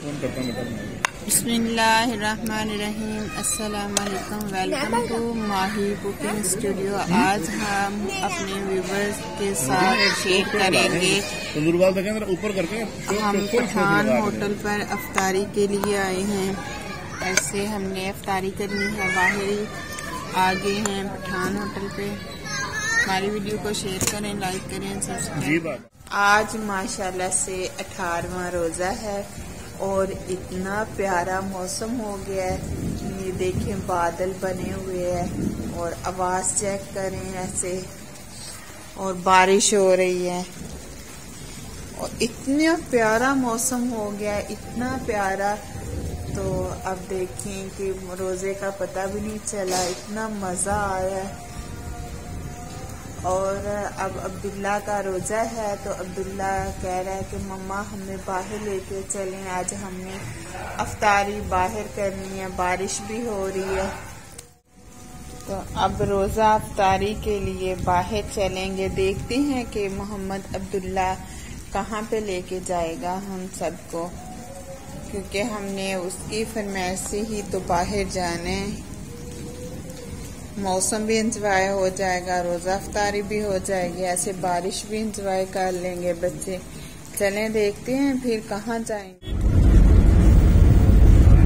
बिस्मिल्लाहिर्रहमानिर्रहीम। अस्सलाम वालेकुम। Welcome to Mahi cooking studio. आज हम अपने व्यूवर्स के साथ शेयर करेंगे हम पठान होटल पर अफ्तारी के लिए आए हैं। ऐसे हमने अफ्तारी करनी है, बाहर ही आगे हैं पठान होटल पे। हमारी वीडियो को शेयर करें, लाइक करें, सब्सक्राइब। आज माशाल्लाह से 18वां रोजा है और इतना प्यारा मौसम हो गया है। ये देखें बादल बने हुए हैं और आवाज चेक करें ऐसे, और बारिश हो रही है और इतना प्यारा मौसम हो गया है, इतना प्यारा। तो अब देखें कि रोजे का पता भी नहीं चला, इतना मजा आया है। और अब अब्दुल्ला का रोजा है तो अब्दुल्ला कह रहा है कि मम्मा हमें बाहर लेके चलें, आज हमने अफ्तारी बाहर करनी है, बारिश भी हो रही है। तो अब रोजा अफ्तारी के लिए बाहर चलेंगे। देखते हैं कि मोहम्मद अब्दुल्ला कहाँ पे लेके जाएगा हम सबको, क्योंकि हमने उसकी फरमाइश से ही तो बाहर जाना है। मौसम भी इंजॉय हो जाएगा, रोजा अफ्तारी भी हो जाएगी, ऐसे बारिश भी इंजॉय कर लेंगे बच्चे। चलें देखते हैं फिर कहाँ जाएंगे।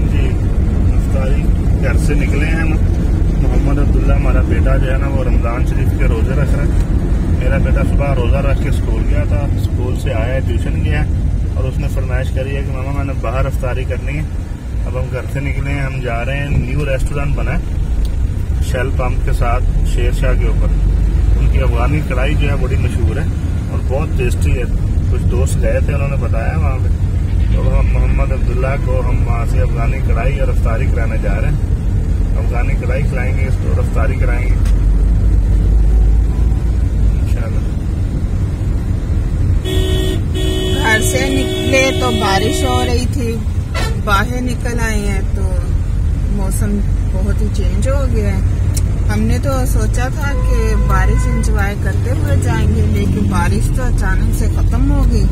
जी, अफ्तारी घर से निकले हैं हम। मोहम्मद अब्दुल्ला हमारा बेटा जो है ना, वो रमजान शरीफ के रोजे रख रहा है। मेरा बेटा सुबह रोजा रख के स्कूल गया था, स्कूल से आया, ट्यूशन गया और उसने फरमाइश करी है कि मामा मैंने बाहर अफ्तारी करनी है। अब हम घर से निकले हैं, हम जा रहे हैं, न्यू रेस्टोरेंट बना है शेल पंप के साथ शेरशाह के ऊपर। उनकी अफगानी कढ़ाई जो है बड़ी मशहूर है और बहुत टेस्टी है। कुछ दोस्त गए थे, उन्होंने बताया वहाँ पे। तो हम मोहम्मद अब्दुल्ला को हम वहाँ से अफगानी कढ़ाई और अफ्तारी कराने जा रहे हैं। अफगानी कढ़ाई खिलाएंगे और अफ्तारी कराएंगे इंशाल्लाह। घर से निकले तो बारिश हो रही थी, बाहर निकल आए हैं तो मौसम बहुत ही चेंज हो गया है। हमने तो सोचा था कि बारिश एंजॉय करते हुए जाएंगे, लेकिन बारिश तो अचानक से खत्म हो गई।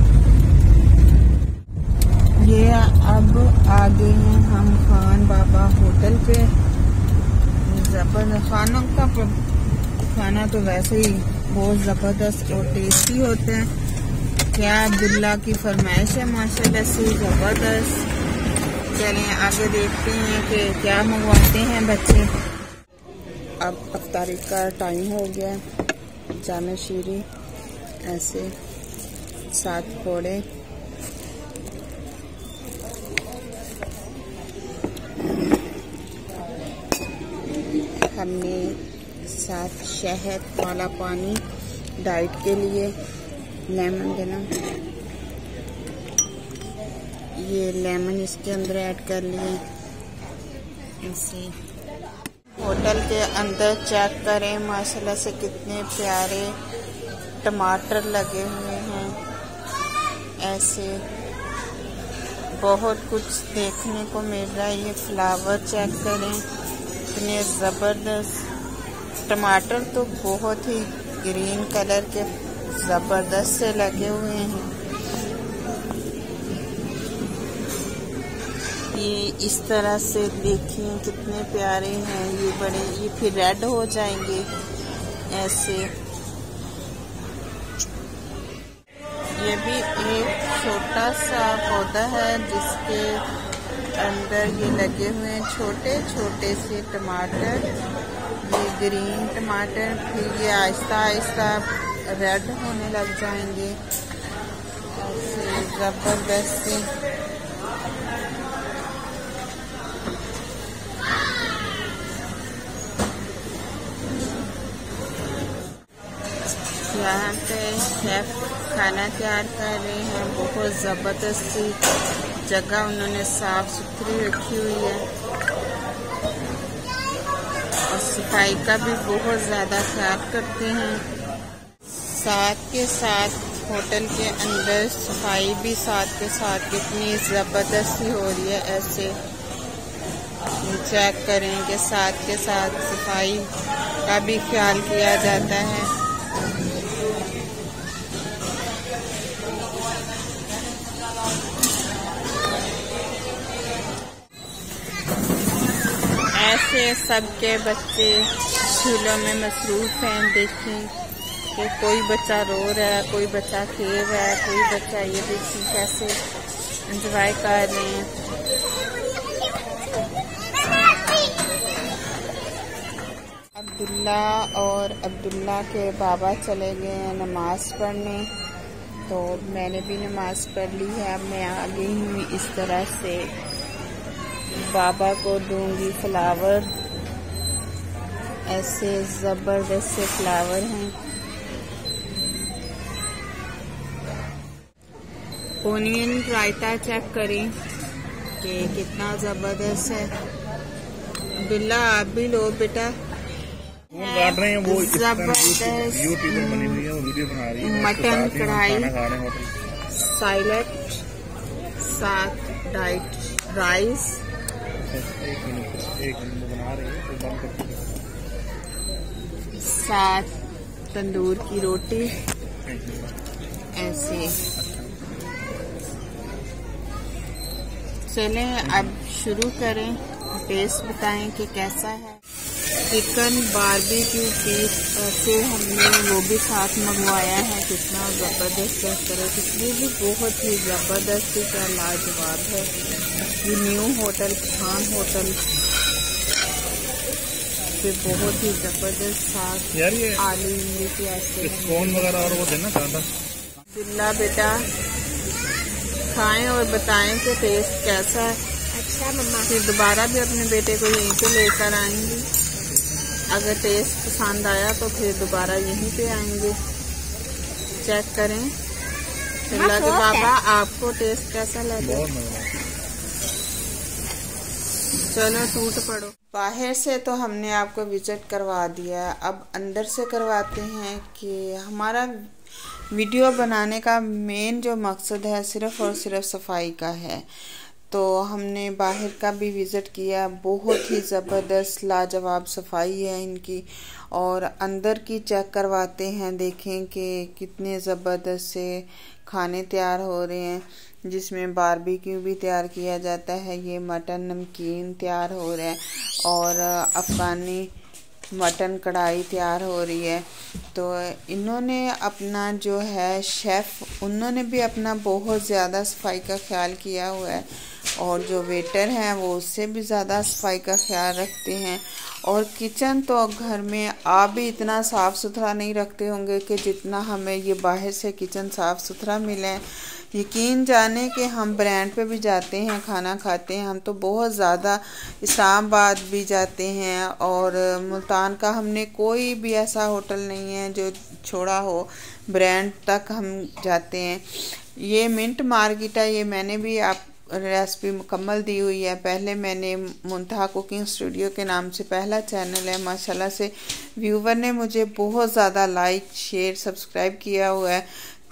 ये अब आ गए हैं हम खान बाबा होटल पे। जबरदस्त खानों का खाना तो वैसे ही बहुत जबरदस्त और टेस्टी होते हैं। क्या अब्दुल्ला की फरमाइश है माशाल्लाह से जबरदस्त। चलें आगे देखते हैं कि क्या मंगवाते हैं बच्चे। अब अफ्तारी का टाइम हो गया। जामे शीरी ऐसे 7 पकौड़े, हमने 7 शहद वाला पानी डाइट के लिए, लेमन देना, ये लेमन इसके अंदर ऐड कर लिए। इसे होटल के अंदर चेक करें माशाल्लाह से कितने प्यारे टमाटर लगे हुए हैं। ऐसे बहुत कुछ देखने को मिल रहा है। ये फ्लावर चेक करें कितने जबरदस्त टमाटर, तो बहुत ही ग्रीन कलर के जबरदस्त से लगे हुए हैं। ये इस तरह से देखिए कितने प्यारे हैं। ये बड़े, ये फिर रेड हो जाएंगे ऐसे। ये भी एक छोटा सा पौधा है जिसके अंदर ये लगे हुए हैं छोटे छोटे से टमाटर। ये ग्रीन टमाटर, फिर ये आहिस्ता आहिस्ता रेड होने लग जाएंगे ऐसे जबरदस्त से। यहाँ पे शेफ खाना तैयार कर रहे हैं। बहुत ज़बरदस्त सी जगह उन्होंने साफ सुथरी रखी हुई है और सफाई का भी बहुत ज़्यादा ख्याल करते हैं। साथ के साथ होटल के अंदर सफाई भी साथ के साथ कितनी ज़बरदस्त हो रही है। ऐसे चेक करें कि साथ के साथ सफाई का भी ख्याल किया जाता है। से सबके बच्चे झूलों में मसरूफ़ हैं। देखें कि कोई बच्चा रो रहा है, कोई बच्चा खेल रहा है, कोई बच्चा ये देखिए कैसे एंजॉय कर रहे हैं। अब्दुल्ला और अब्दुल्ला के बाबा चले गए हैं नमाज पढ़ने, तो मैंने भी नमाज पढ़ ली है। अब मैं आ गई हूँ, इस तरह से बाबा को दूंगी फ्लावर। ऐसे ज़बरदस्त से फ्लावर हैं। ओनियन रायता चेक करें कि कितना ज़बरदस्त है। बिल्ला आप भी लो बेटा। काट रहे हैं वो जबरदस्त यूट्यूबर बनी हुई है, वो वीडियो बना रही है। मटन कढ़ाई, साइलेंट, साथ डाइट राइस, एक मिनट बना रही है तो बंद करके साथ तंदूर की रोटी। ऐसे चलें अब शुरू करें। टेस्ट बताएं कि कैसा है। चिकन बारबेक्यू पीस से हमने वो भी साथ मंगवाया है। कितना ज़बरदस्त चेक करो, इसलिए भी बहुत ही ज़बरदस्त का लाजवाब है। ये न्यू होटल खान होटल से बहुत ही ज़बरदस्त साथ यार ये आलू इमली की ऐसे स्पून वगैरह और वो देना चाहता। बिल्ला बेटा खाएं और बताएं कि टेस्ट कैसा है। अच्छा मम्मा, फिर दोबारा भी अपने बेटे को यहीं पे लेकर आएंगी। अगर टेस्ट पसंद आया तो फिर दोबारा यहीं पे आएंगे। चेक करें बिल्ला के बाबा आपको टेस्ट कैसा लगा। चलो टूट पड़ो। बाहर से तो हमने आपको विजिट करवा दिया, अब अंदर से करवाते हैं कि हमारा वीडियो बनाने का मेन जो मकसद है सिर्फ़ और सिर्फ सफाई का है। तो हमने बाहर का भी विज़िट किया, बहुत ही ज़बरदस्त लाजवाब सफाई है इनकी। और अंदर की चेक करवाते हैं, देखें कि कितने ज़बरदस्त से खाने तैयार हो रहे हैं, जिसमें बारबेक्यू भी तैयार किया जाता है। ये मटन नमकीन तैयार हो रहा है और अफ़गानी मटन कढ़ाई तैयार हो रही है। तो इन्होंने अपना जो है शेफ़, उन्होंने भी अपना बहुत ज़्यादा सफाई का ख्याल किया हुआ है और जो वेटर हैं वो उससे भी ज़्यादा सफाई का ख्याल रखते हैं। और किचन तो घर में आप भी इतना साफ़ सुथरा नहीं रखते होंगे कि जितना हमें ये बाहर से किचन साफ़ सुथरा मिले। यकीन जाने कि हम ब्रांड पे भी जाते हैं, खाना खाते हैं, हम तो बहुत ज़्यादा इस्लामाबाद भी जाते हैं और मुल्तान का हमने कोई भी ऐसा होटल नहीं है जो छोड़ा हो, ब्रांड तक हम जाते हैं। ये मिंट मार्केट है, ये मैंने भी आप रेसिपी मुकम्मल दी हुई है। पहले मैंने मुंतहा कुकिंग स्टूडियो के नाम से पहला चैनल है, माशाल्लाह से व्यूवर ने मुझे बहुत ज़्यादा लाइक शेयर सब्सक्राइब किया हुआ है,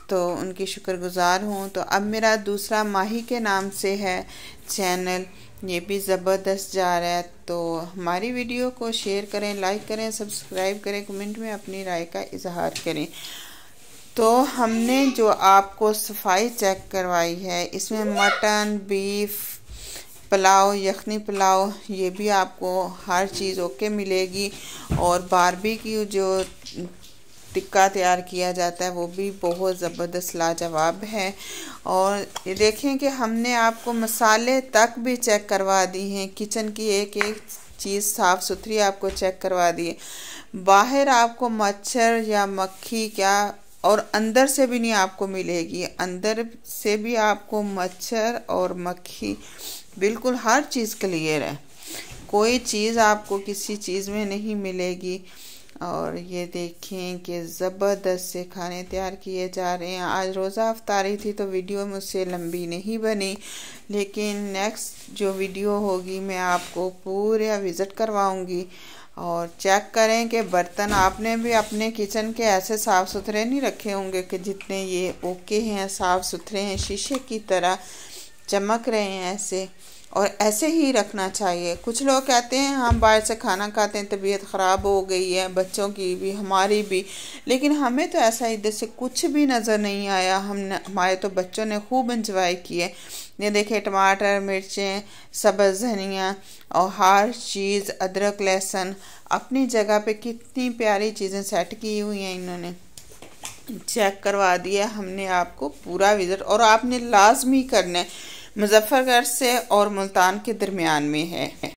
तो उनकी शुक्रगुजार हूँ। तो अब मेरा दूसरा माही के नाम से है चैनल, ये भी ज़बरदस्त जा रहा है। तो हमारी वीडियो को शेयर करें, लाइक करें, सब्सक्राइब करें, कमेंट में अपनी राय का इजहार करें। तो हमने जो आपको सफाई चेक करवाई है, इसमें मटन, बीफ, पुलाव, यखनी पुलाव, ये भी आपको हर चीज़ ओके मिलेगी। और बारबेक्यू जो टिक्का तैयार किया जाता है वो भी बहुत ज़बरदस्त लाजवाब है। और ये देखें कि हमने आपको मसाले तक भी चेक करवा दी हैं, किचन की एक एक चीज़ साफ़ सुथरी आपको चेक करवा दी है। बाहर आपको मच्छर या मक्खी क्या और अंदर से भी नहीं आपको मिलेगी, अंदर से भी आपको मच्छर और मक्खी बिल्कुल हर चीज़ क्लियर है, कोई चीज़ आपको किसी चीज़ में नहीं मिलेगी। और ये देखें कि ज़बरदस्त से खाने तैयार किए जा रहे हैं। आज रोज़ा अफ्तारी थी तो वीडियो मुझसे लंबी नहीं बनी, लेकिन नेक्स्ट जो वीडियो होगी मैं आपको पूरा विज़िट करवाऊंगी। और चेक करें कि बर्तन आपने भी अपने किचन के ऐसे साफ़ सुथरे नहीं रखे होंगे कि जितने ये ओके हैं, साफ़ सुथरे हैं, शीशे की तरह चमक रहे हैं ऐसे, और ऐसे ही रखना चाहिए। कुछ लोग कहते हैं हम बाहर से खाना खाते हैं, तबीयत ख़राब हो गई है, बच्चों की भी हमारी भी, लेकिन हमें तो ऐसा इधर से कुछ भी नज़र नहीं आया। हमारे तो बच्चों ने खूब इंजॉय किए। ये देखिए टमाटर, मिर्चें, सब्ज़ धनिया और हर चीज़, अदरक, लहसुन अपनी जगह पे कितनी प्यारी चीज़ें सेट की हुई हैं इन्होंने। चेक करवा दिया हमने आपको पूरा विज़िट, और आपने लाजमी करना है। मुजफ्फरगढ़ से और मुल्तान के दरमियान में है।